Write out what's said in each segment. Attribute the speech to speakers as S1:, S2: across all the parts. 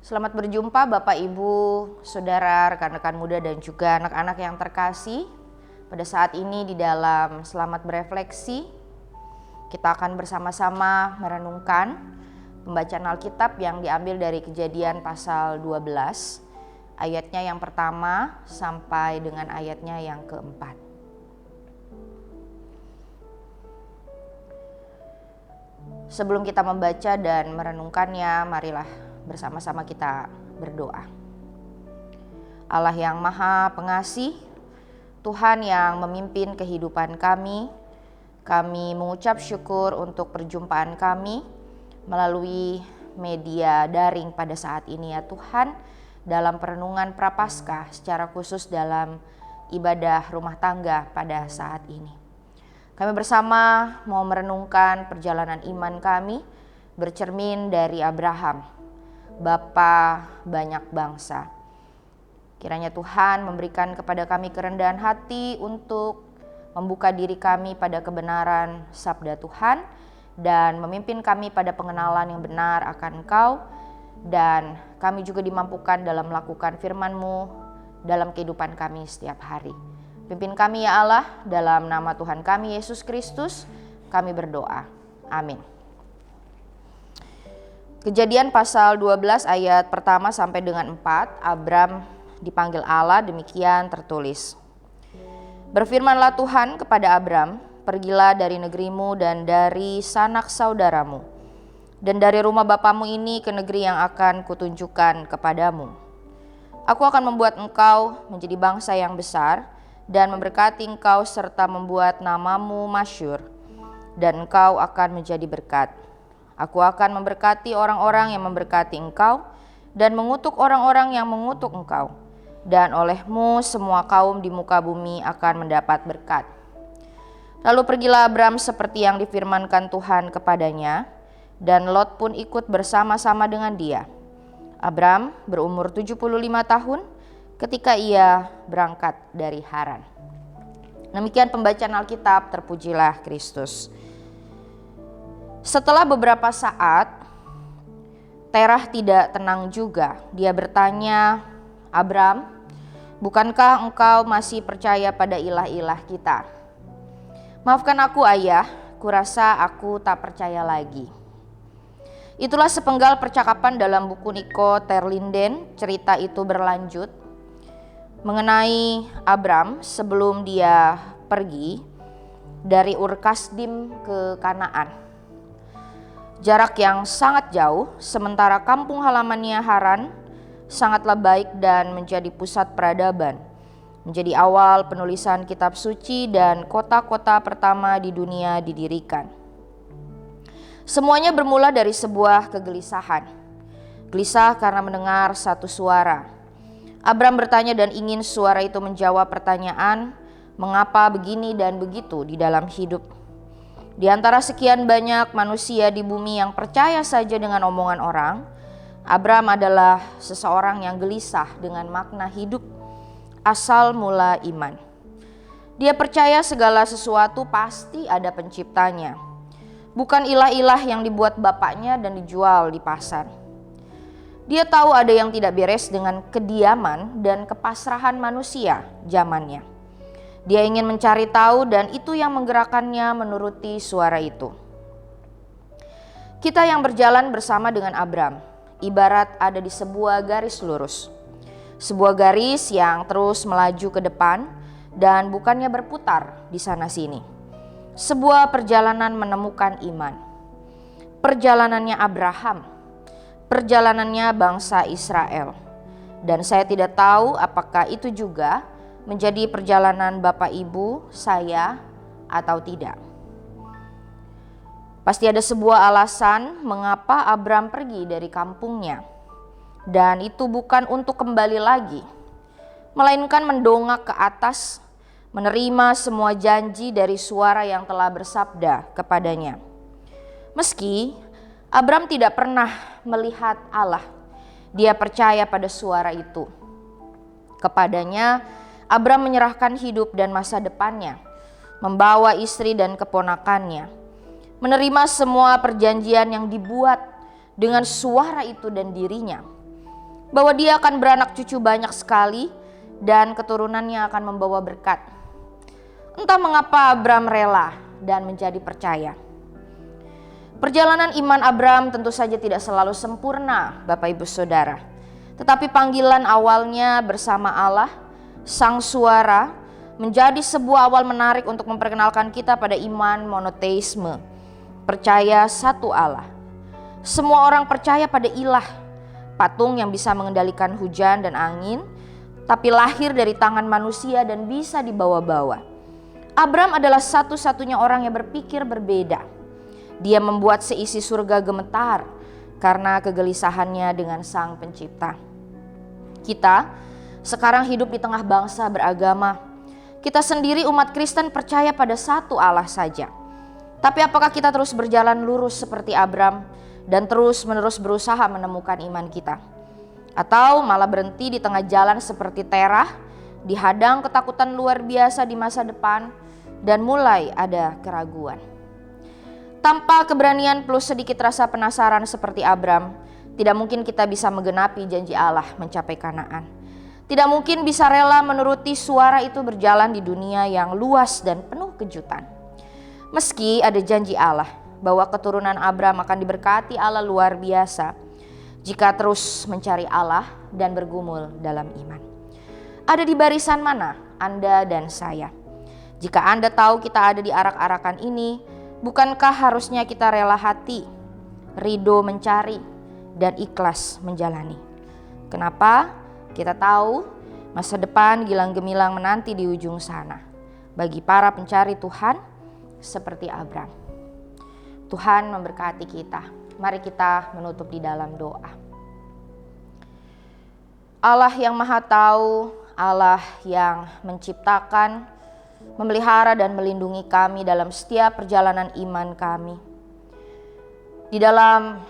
S1: Selamat berjumpa Bapak, Ibu, Saudara, rekan-rekan muda dan juga anak-anak yang terkasih. Pada saat ini di dalam Selamat Berefleksi, kita akan bersama-sama merenungkan pembacaan Alkitab yang diambil dari Kejadian pasal 12, ayatnya yang pertama sampai dengan ayatnya yang keempat. Sebelum kita membaca dan merenungkannya, marilah bersama-sama kita berdoa. Allah yang Maha Pengasih, Tuhan yang memimpin kehidupan kami mengucap syukur untuk perjumpaan kami melalui media daring pada saat ini ya Tuhan, dalam perenungan Prapaskah, secara khusus dalam ibadah rumah tangga pada saat ini. Kami bersama mau merenungkan perjalanan iman kami bercermin dari Abraham, Bapa banyak bangsa. Kiranya Tuhan memberikan kepada kami kerendahan hati untuk membuka diri kami pada kebenaran sabda Tuhan dan memimpin kami pada pengenalan yang benar akan Engkau, dan kami juga dimampukan dalam melakukan firman-Mu dalam kehidupan kami setiap hari. Pimpin kami ya Allah, dalam nama Tuhan kami Yesus Kristus kami berdoa. Amin. Kejadian pasal 12 ayat pertama sampai dengan 4, Abram dipanggil Allah, demikian tertulis. Berfirmanlah Tuhan kepada Abram, pergilah dari negerimu dan dari sanak saudaramu, dan dari rumah bapamu ini ke negeri yang akan kutunjukkan kepadamu. Aku akan membuat engkau menjadi bangsa yang besar, dan memberkati engkau serta membuat namamu masyhur, dan engkau akan menjadi berkat. Aku akan memberkati orang-orang yang memberkati engkau, dan mengutuk orang-orang yang mengutuk engkau. Dan olehmu semua kaum di muka bumi akan mendapat berkat. Lalu pergilah Abram seperti yang difirmankan Tuhan kepadanya, dan Lot pun ikut bersama-sama dengan dia. Abram berumur 75 tahun ketika ia berangkat dari Haran. Demikian pembacaan Alkitab, terpujilah Kristus. Setelah beberapa saat, Terah tidak tenang juga. Dia bertanya, Abram, bukankah engkau masih percaya pada ilah-ilah kita? Maafkan aku ayah, kurasa aku tak percaya lagi. Itulah sepenggal percakapan dalam buku Nico Terlinden. Cerita itu berlanjut mengenai Abram sebelum dia pergi dari Ur Kasdim ke Kanaan. Jarak yang sangat jauh, sementara kampung halamannya Haran sangatlah baik dan menjadi pusat peradaban, menjadi awal penulisan kitab suci dan kota-kota pertama di dunia didirikan. Semuanya bermula dari sebuah kegelisahan. Gelisah karena mendengar satu suara. Abram bertanya dan ingin suara itu menjawab pertanyaan, mengapa begini dan begitu di dalam hidup. Di antara sekian banyak manusia di bumi yang percaya saja dengan omongan orang, Abram adalah seseorang yang gelisah dengan makna hidup asal mula iman. Dia percaya segala sesuatu pasti ada penciptanya, bukan ilah-ilah yang dibuat bapaknya dan dijual di pasar. Dia tahu ada yang tidak beres dengan kediaman dan kepasrahan manusia zamannya. Dia ingin mencari tahu dan itu yang menggerakkannya menuruti suara itu. Kita yang berjalan bersama dengan Abram ibarat ada di sebuah garis lurus. Sebuah garis yang terus melaju ke depan dan bukannya berputar di sana-sini. Sebuah perjalanan menemukan iman. Perjalanannya Abraham. Perjalanannya bangsa Israel. Dan saya tidak tahu apakah itu juga menjadi perjalanan Bapak Ibu, saya, atau tidak. Pasti ada sebuah alasan mengapa Abram pergi dari kampungnya. Dan itu bukan untuk kembali lagi, melainkan mendongak ke atas, menerima semua janji dari suara yang telah bersabda kepadanya. Meski Abram tidak pernah melihat Allah, dia percaya pada suara itu. Kepadanya, Abram menyerahkan hidup dan masa depannya, membawa istri dan keponakannya, menerima semua perjanjian yang dibuat dengan suara itu dan dirinya. bahwa dia akan beranak cucu banyak sekali dan keturunannya akan membawa berkat. Entah mengapa Abram rela dan menjadi percaya. Perjalanan iman Abram tentu saja tidak selalu sempurna, Bapak Ibu Saudara. Tetapi panggilan awalnya bersama Allah, Sang Suara, menjadi sebuah awal menarik untuk memperkenalkan kita pada iman monoteisme, percaya satu Allah. Semua orang percaya pada ilah, patung yang bisa mengendalikan hujan dan angin, tapi lahir dari tangan manusia dan bisa dibawa-bawa. Abram adalah satu-satunya orang yang berpikir berbeda. Dia membuat seisi surga gemetar karena kegelisahannya dengan Sang Pencipta. Kita sekarang hidup di tengah bangsa beragama. Kita sendiri umat Kristen percaya pada satu Allah saja. Tapi apakah kita terus berjalan lurus seperti Abram dan terus-menerus berusaha menemukan iman kita? Atau malah berhenti di tengah jalan seperti Terah, dihadang ketakutan luar biasa di masa depan, dan mulai ada keraguan. Tanpa keberanian plus sedikit rasa penasaran seperti Abram, tidak mungkin kita bisa menggenapi janji Allah mencapai Kanaan. Tidak mungkin bisa rela menuruti suara itu berjalan di dunia yang luas dan penuh kejutan. Meski ada janji Allah bahwa keturunan Abram akan diberkati Allah luar biasa jika terus mencari Allah dan bergumul dalam iman. Ada di barisan mana Anda dan saya? Jika Anda tahu kita ada di arak-arakan ini, bukankah harusnya kita rela hati, ridho mencari, dan ikhlas menjalani? Kenapa? Kita tahu masa depan gilang gemilang menanti di ujung sana bagi para pencari Tuhan seperti Abram. Tuhan memberkati kita. Mari kita menutup di dalam doa. Allah yang Maha Tahu, Allah yang menciptakan, memelihara dan melindungi kami dalam setiap perjalanan iman kami. Di dalam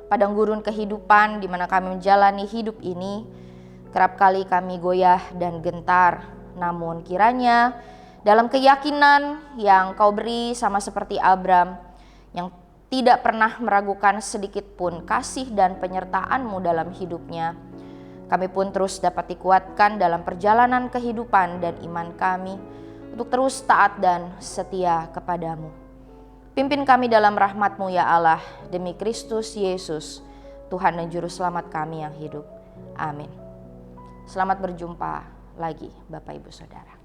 S1: padang gurun kehidupan di mana kami menjalani hidup ini, kerap kali kami goyah dan gentar. Namun kiranya dalam keyakinan yang Kau beri sama seperti Abram, yang tidak pernah meragukan sedikit pun kasih dan penyertaan-Mu dalam hidupnya, kami pun terus dapat dikuatkan dalam perjalanan kehidupan dan iman kami untuk terus taat dan setia kepadamu. Pimpin kami dalam rahmat-Mu ya Allah, demi Kristus Yesus, Tuhan dan Juru Selamat kami yang hidup. Amin. Selamat berjumpa lagi Bapak Ibu Saudara.